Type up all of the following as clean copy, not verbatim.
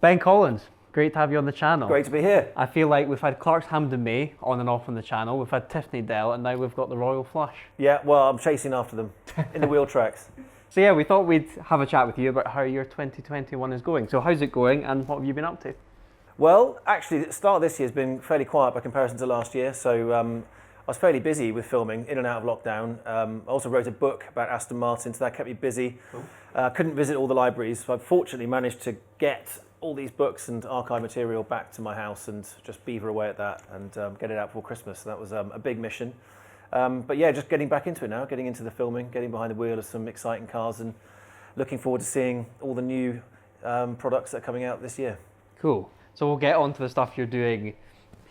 Ben Collins, great to have you on the channel. Great to be here. I feel like we've had Clarkson, Hammond and May on and off on the channel, we've had Tiffany Dell, and now we've got the Royal Flush. Yeah, well, I'm chasing after them in the wheel tracks. So yeah, we thought we'd have a chat with you about how your 2021 is going. So how's it going and what have you been up to? Well, actually, the start of this year has been fairly quiet by comparison to last year. So I was fairly busy with filming in and out of lockdown. I also wrote a book about Aston Martin, so that kept me busy. Cool. Couldn't visit all the libraries, so I fortunately managed to get all these books and archive material back to my house and just beaver away at that and get it out before Christmas. So that was a big mission. But yeah, just getting back into it now, getting into the filming, getting behind the wheel of some exciting cars and looking forward to seeing all the new products that are coming out this year. Cool. So we'll get on to the stuff you're doing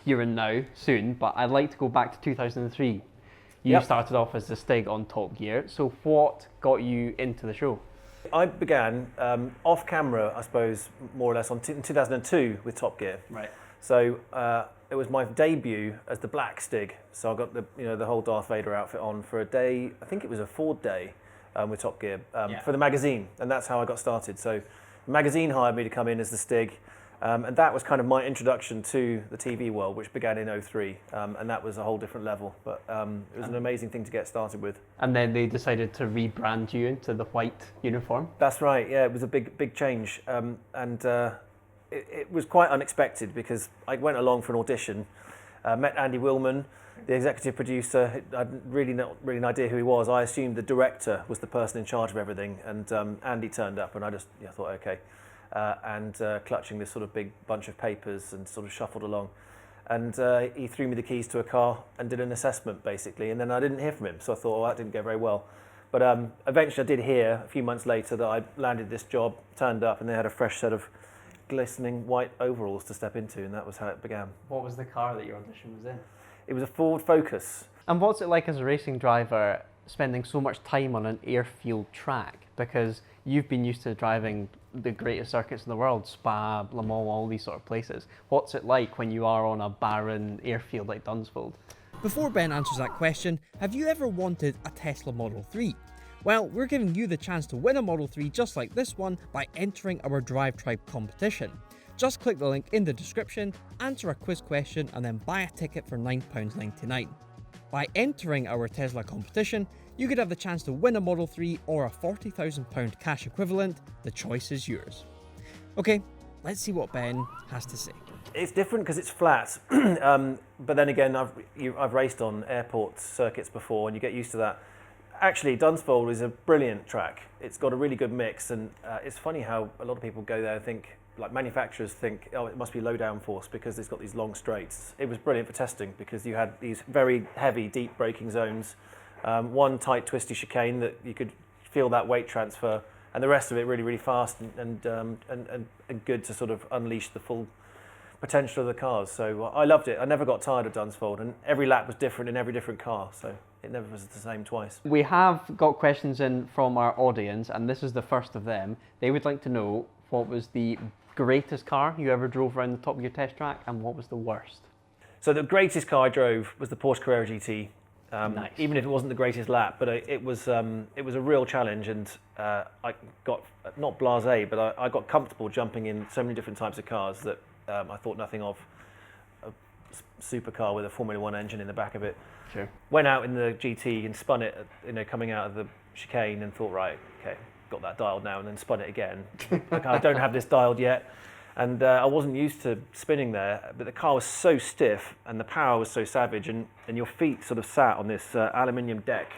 here and now soon, but I'd like to go back to 2003. You started off as the Stig on Top Gear, so what got you into the show? I began off camera, I suppose, more or less in 2002 with Top Gear. Right. So it was my debut as the Black Stig. So I got the whole Darth Vader outfit on for a day. I think it was a Ford day with Top Gear for the magazine, and that's how I got started. So the magazine hired me to come in as the Stig. And that was kind of my introduction to the TV world, which began in 2003, and that was a whole different level. But it was an amazing thing to get started with. And then they decided to rebrand you into the white uniform? That's right, yeah, it was a big change. It was quite unexpected because I went along for an audition, met Andy Willman, the executive producer. I had really not really an idea who he was. I assumed the director was the person in charge of everything, and Andy turned up, and I just thought, okay. Clutching this sort of big bunch of papers and sort of shuffled along. And he threw me the keys to a car and did an assessment basically, and then I didn't hear from him, so I thought, well, that didn't go very well. But eventually I did hear a few months later that I landed this job, turned up, and they had a fresh set of glistening white overalls to step into, and that was how it began. What was the car that your audition was in? It was a Ford Focus. And what's it like as a racing driver spending so much time on an airfield track? Because you've been used to driving the greatest circuits in the world, Spa, Le Mans, all these sort of places. What's it like when you are on a barren airfield like Dunsfold? Before Ben answers that question, have you ever wanted a Tesla Model 3? Well, we're giving you the chance to win a Model 3 just like this one by entering our Drive Tribe competition. Just click the link in the description, answer a quiz question, and then buy a ticket for £9.99. By entering our Tesla competition, you could have the chance to win a Model 3 or a £40,000 cash equivalent. The choice is yours. Okay, let's see what Ben has to say. It's different because it's flat, but then again, I've raced on airport circuits before, and you get used to that. Actually, Dunsfold is a brilliant track. It's got a really good mix, and it's funny how a lot of people go there and think, like manufacturers think, oh, it must be low downforce because it's got these long straights. It was brilliant for testing because you had these very heavy, deep braking zones, one tight, twisty chicane that you could feel that weight transfer, and the rest of it really, really fast and good to sort of unleash the full potential of the cars. So I loved it. I never got tired of Dunsfold, and every lap was different in every different car, so it never was the same twice. We have got questions in from our audience, and this is the first of them. They would like to know what was the greatest car you ever drove around the Top Gear test track, and what was the worst? So the greatest car I drove was the Porsche Carrera GT. Nice. Even if it wasn't the greatest lap, but it was a real challenge, and I got not blasé, but I got comfortable jumping in so many different types of cars that I thought nothing of. A supercar with a Formula One engine in the back of it. Sure. Went out in the GT and spun it, coming out of the chicane, and thought, right, okay, got that dialed now, and then spun it again. Okay, I don't have this dialed yet. And I wasn't used to spinning there, but the car was so stiff and the power was so savage, and your feet sort of sat on this aluminium deck.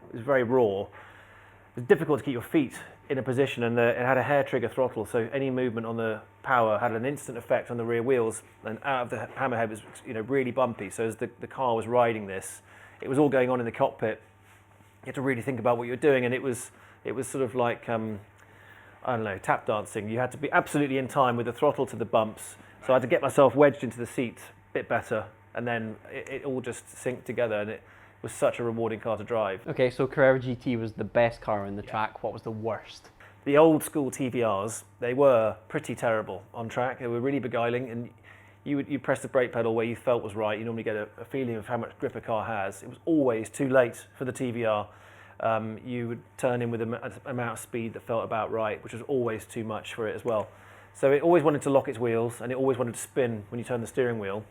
It was very raw. It was difficult to keep your feet in a position, and it had a hair trigger throttle, so any movement on the power had an instant effect on the rear wheels, and out of the hammerhead was really bumpy. So as the car was riding this, it was all going on in the cockpit. You had to really think about what you were doing, and it was sort of like I don't know, tap dancing. You had to be absolutely in time with the throttle to the bumps. So I had to get myself wedged into the seat a bit better, and then it all just synced together, and it was such a rewarding car to drive. Okay, so Carrera GT was the best car in the track. What was the worst? The old school TVRs, they were pretty terrible on track. They were really beguiling, and you press the brake pedal where you felt was right. You normally get a feeling of how much grip a car has. It was always too late for the TVR. You would turn in with an amount of speed that felt about right, which was always too much for it as well. So it always wanted to lock its wheels, and it always wanted to spin when you turn the steering wheel.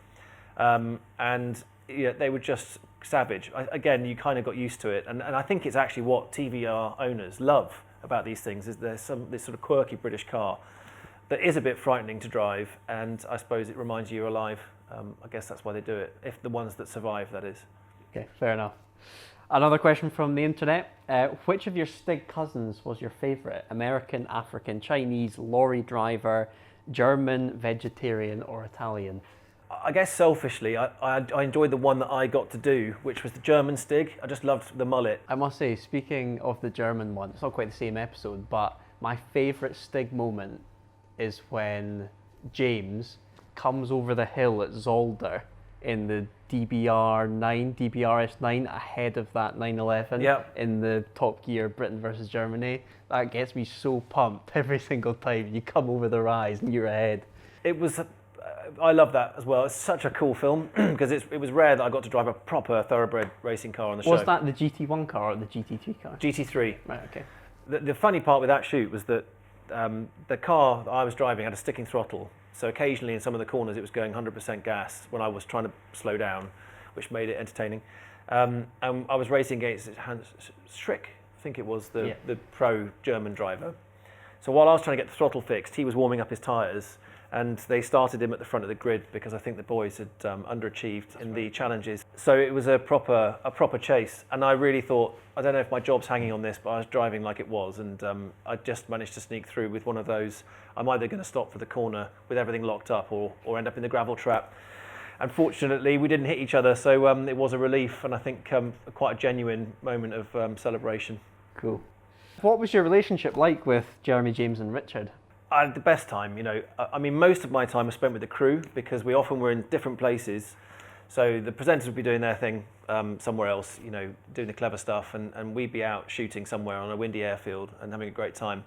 And yeah, they were just savage. Again, you kind of got used to it, and I think it's actually what TVR owners love about these things, is there's this sort of quirky British car that is a bit frightening to drive, and I suppose it reminds you you're alive. I guess that's why they do it, if the ones that survive, that is. Okay, fair enough. Another question from the internet. Which of your Stig cousins was your favourite? American, African, Chinese, lorry driver, German, vegetarian, or Italian? I guess selfishly, I enjoyed the one that I got to do, which was the German Stig. I just loved the mullet. I must say, speaking of the German one, it's not quite the same episode, but my favourite Stig moment is when James comes over the hill at Zolder in the DBRS9 ahead of that 911 in the Top Gear Britain versus Germany. That gets me so pumped every single time. You come over the rise and you're ahead. It was, I love that as well. It's such a cool film because it was rare that I got to drive a proper thoroughbred racing car on the show. Was that the GT1 car or the GT3 car? GT3. Right, okay. The funny part with that shoot was that the car that I was driving had a sticking throttle. So occasionally in some of the corners it was going 100% gas when I was trying to slow down, which made it entertaining. And I was racing against Hans Schrick, I think it was, the pro German driver. So while I was trying to get the throttle fixed, he was warming up his tyres, and they started him at the front of the grid because I think the boys had underachieved in the challenges. So it was a proper chase, and I really thought, I don't know if my job's hanging on this, but I was driving like it was, and I just managed to sneak through with one of those. I'm either going to stop for the corner with everything locked up or end up in the gravel trap. Unfortunately, we didn't hit each other, so it was a relief, and I think quite a genuine moment of celebration. Cool. What was your relationship like with Jeremy, James and Richard? I had the best time, you know. I mean, most of my time was spent with the crew because we often were in different places. So the presenters would be doing their thing somewhere else, you know, doing the clever stuff, and we'd be out shooting somewhere on a windy airfield and having a great time.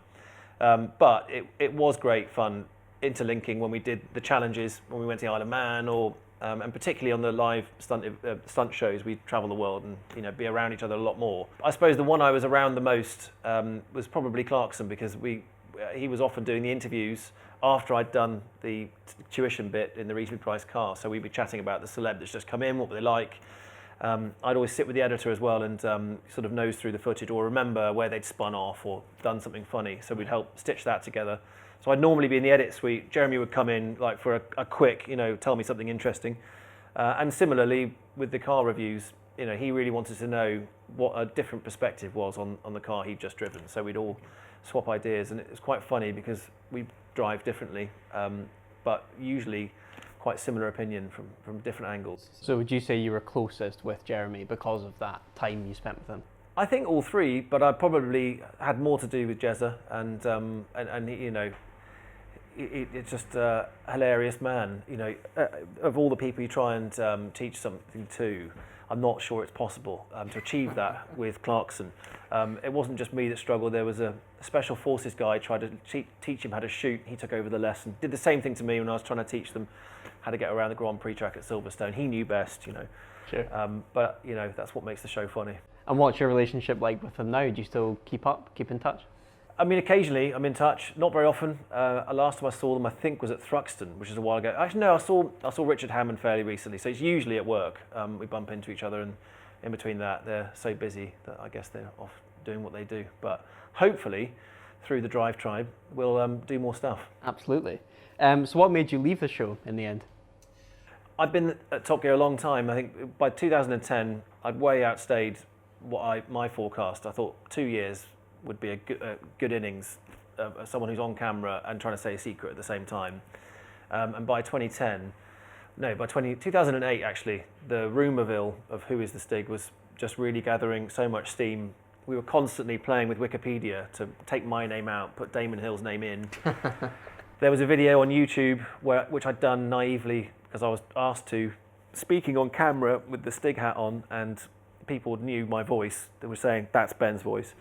But it was great fun interlinking when we did the challenges, when we went to the Isle of Man, or and particularly on the live stunt shows, we'd travel the world and, you know, be around each other a lot more. I suppose the one I was around the most was probably Clarkson, because he was often doing the interviews after I'd done the tuition bit in the reasonably priced car. So we'd be chatting about the celeb that's just come in, what were they like. I'd always sit with the editor as well and sort of nose through the footage or remember where they'd spun off or done something funny. So we'd help stitch that together. So I'd normally be in the edit suite. Jeremy would come in like for a quick, you know, tell me something interesting. And similarly with the car reviews, you know, he really wanted to know what a different perspective was on the car he'd just driven. So we'd all swap ideas, and it was quite funny because we drive differently, but usually quite similar opinion from different angles. So would you say you were closest with Jeremy because of that time you spent with him? I think all three, but I probably had more to do with Jezza, and you know, it's just a hilarious man. You know, of all the people you try and teach something to, I'm not sure it's possible to achieve that with Clarkson. It wasn't just me that struggled. There was a special forces guy tried to teach him how to shoot. He took over the lesson. Did the same thing to me when I was trying to teach them how to get around the Grand Prix track at Silverstone. He knew best, you know. Sure. But you know, that's what makes the show funny. And what's your relationship like with him now? Do you still keep in touch? I mean, occasionally I'm in touch, not very often. Last time I saw them, I think, was at Thruxton, which is a while ago. Actually, no, I saw Richard Hammond fairly recently, so it's usually at work. We bump into each other, and in between that, they're so busy that I guess they're off doing what they do. But hopefully, through the Drive Tribe, we'll do more stuff. Absolutely. So what made you leave the show in the end? I'd been at Top Gear a long time. I think by 2010, I'd way outstayed my forecast. I thought 2 years would be a good innings of someone who's on camera and trying to say a secret at the same time. And by 2008 actually, the rumourville of who is the Stig was just really gathering so much steam. We were constantly playing with Wikipedia to take my name out, put Damon Hill's name in. There was a video on YouTube which I'd done naively because I was asked to, speaking on camera with the Stig hat on, and people knew my voice. They were saying, that's Ben's voice.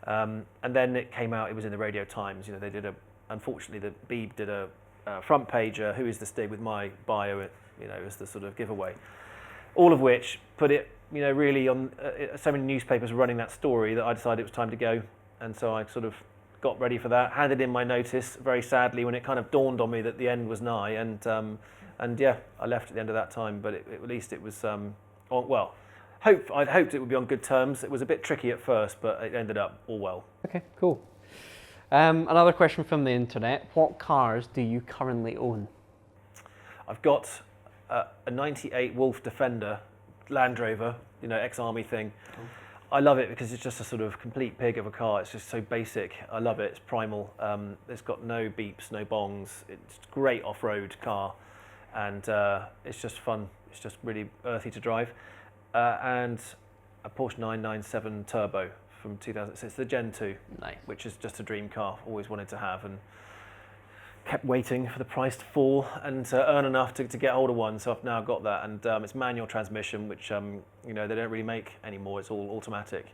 And then it came out, it was in the Radio Times. You know, they did unfortunately, the Beeb did a front page, who is the Stig, with my bio, you know, as the sort of giveaway. All of which put it, you know, really on, so many newspapers were running that story that I decided it was time to go. And so I sort of got ready for that, handed in my notice very sadly when it kind of dawned on me that the end was nigh, and yeah, I left at the end of that time, but at least it was, well, I'd hoped it would be on good terms. It was a bit tricky at first, but it ended up all well. Okay, cool. Another question from the internet. What cars do you currently own? I've got a 98 Wolf Defender Land Rover, ex-army thing. I love it because it's just a sort of complete pig of a car. It's just so basic. I love it. It's primal. It's got no beeps, no bongs. It's a great off-road car, and it's just fun. It's just really earthy to drive. And a Porsche 997 Turbo from 2006, the Gen 2, Nice. which is just a dream car. Always wanted to have, and kept waiting for the price to fall and to earn enough to get hold of one. So I've now got that, and it's manual transmission, which they don't really make anymore. It's all automatic.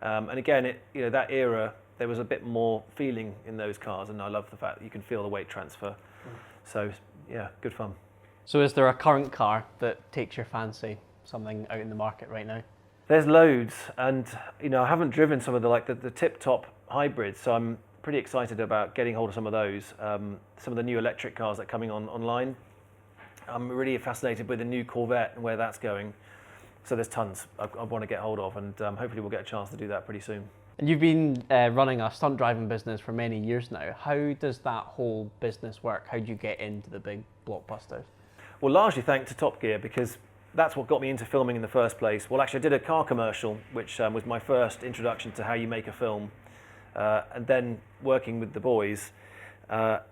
And again, that era, there was a bit more feeling in those cars, and I love the fact that you can feel the weight transfer. So yeah, good fun. So is there a current car that takes your fancy? Something out in the market right now? There's loads, and I haven't driven some of the tip-top hybrids, so I'm pretty excited about getting hold of some of those. Some of the new electric cars that are coming online. I'm really fascinated with the new Corvette and where that's going. So there's tons I want to get hold of, and hopefully we'll get a chance to do that pretty soon. And you've been running a stunt driving business for many years now. How does that whole business work? How do you get into the big blockbusters? Well, largely thanks to Top Gear, because that's what got me into filming in the first place. Well, actually, I did a car commercial, which was my first introduction to how you make a film. And then working with the boys,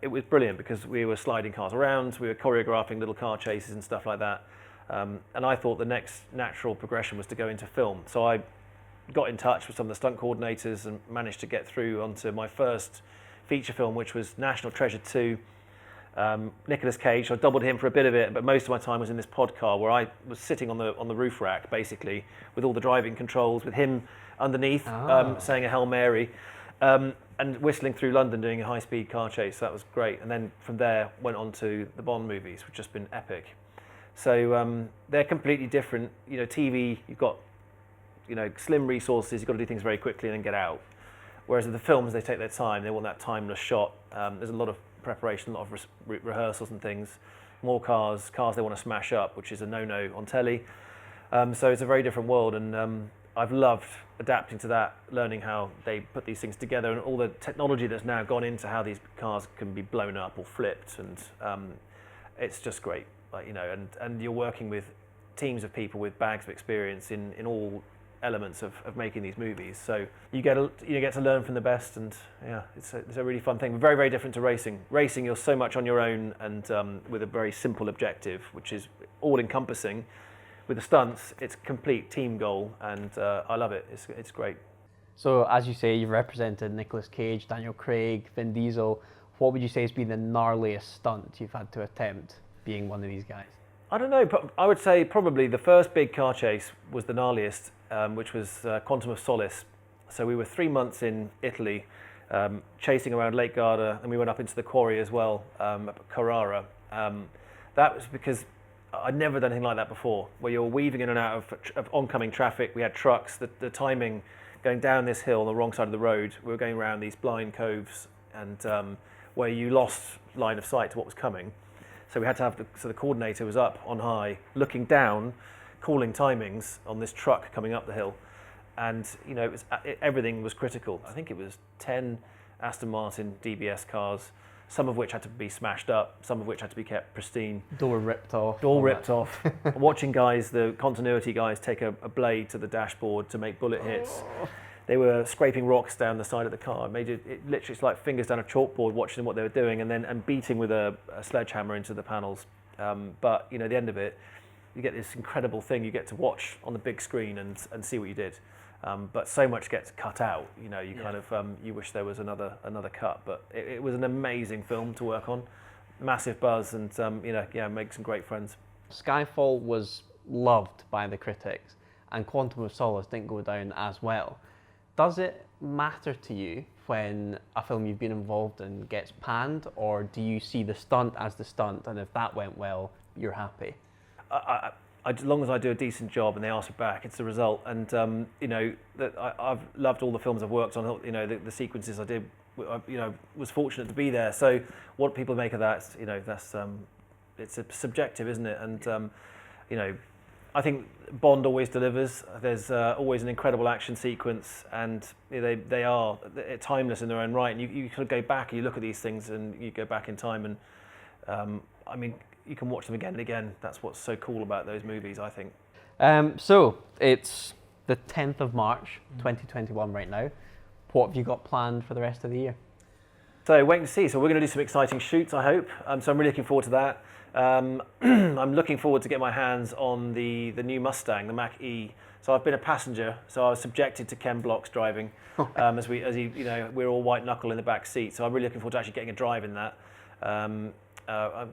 it was brilliant because we were sliding cars around, we were choreographing little car chases and stuff like that. And I thought the next natural progression was to go into film. So I got in touch with some of the stunt coordinators and managed to get through onto my first feature film, which was National Treasure 2. Nicolas Cage, I doubled him for a bit of it, but most of my time was in this pod car where I was sitting on the roof rack, basically, with all the driving controls, with him underneath, saying a Hail Mary, and whistling through London doing a high-speed car chase. So that was great. And then from there, went on to the Bond movies, which have just been epic. So they're completely different. TV, you've got, slim resources, you've got to do things very quickly and then get out. Whereas with the films, they take their time. They want that timeless shot. There's a lot of preparation, a lot of rehearsals and things. More cars they want to smash up, which is a no-no on telly. So it's a very different world, and I've loved adapting to that, learning how they put these things together, and all the technology that's now gone into how these cars can be blown up or flipped, and it's just great. And you're working with teams of people with bags of experience in all elements of making these movies. So you get to learn from the best, and yeah, it's a really fun thing. Very, very different to racing. Racing, you're so much on your own, and with a very simple objective, which is all-encompassing. With the stunts, it's a complete team goal, and I love it. It's great. So as you say, you've represented Nicolas Cage, Daniel Craig, Vin Diesel. What would you say has been the gnarliest stunt you've had to attempt being one of these guys? I don't know, I would say probably the first big car chase was the gnarliest, which was Quantum of Solace. So we were 3 months in Italy, chasing around Lake Garda, and we went up into the quarry as well, up at Carrara. That was because I'd never done anything like that before, where you're weaving in and out of oncoming traffic. We had trucks, the timing going down this hill on the wrong side of the road. We were going around these blind coves, and where you lost line of sight to what was coming. So we had to have the coordinator was up on high, looking down, calling timings on this truck coming up the hill, and everything was critical. I think it was 10 Aston Martin DBS cars, some of which had to be smashed up, some of which had to be kept pristine. Door ripped off. Watching the continuity guys, take a blade to the dashboard to make bullet hits. They were scraping rocks down the side of the car. It literally, it's like fingers down a chalkboard watching what they were doing, and beating with a sledgehammer into the panels. But at the end of it, you get this incredible thing you get to watch on the big screen and see what you did. But so much gets cut out. Kind of you wish there was another cut. But it was an amazing film to work on, massive buzz, and make some great friends. Skyfall was loved by the critics, and Quantum of Solace didn't go down as well. Does it matter to you when a film you've been involved in gets panned, or do you see the stunt as the stunt, and if that went well, you're happy? I as long as I do a decent job and they ask me back, it's the result. And you know, that I've loved all the films I've worked on. You know, the sequences I did. You know, was fortunate to be there. So what people make of that, you know, that's it's subjective, isn't it? And you know, I think Bond always delivers. There's always an incredible action sequence, and they are timeless in their own right. And you kind of go back and you look at these things, and you go back in time, and I mean, you can watch them again and again. That's what's so cool about those movies, I think. So it's the 10th of March, 2021 right now. What have you got planned for the rest of the year? So waiting to see. So we're going to do some exciting shoots, I hope. So I'm really looking forward to that. I'm looking forward to get my hands on the new Mustang, the Mach-E. So I've been a passenger, so I was subjected to Ken Block's driving, as he, you know, we're all white knuckle in the back seat. So I'm really looking forward to actually getting a drive in that. I'm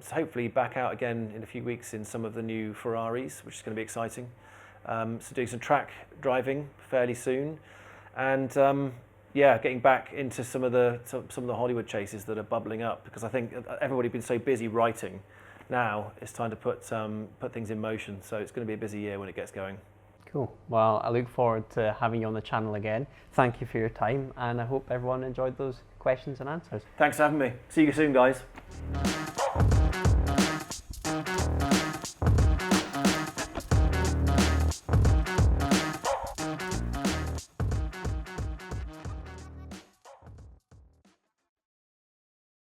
hopefully back out again in a few weeks in some of the new Ferraris, which is going to be exciting. So doing some track driving fairly soon, and yeah, getting back into some of the Hollywood chases that are bubbling up, because I think everybody's been so busy writing. Now it's time to put things in motion. So it's going to be a busy year when it gets going. Cool. Well, I look forward to having you on the channel again. Thank you for your time, and I hope everyone enjoyed those questions and answers. Thanks for having me. See you soon, guys.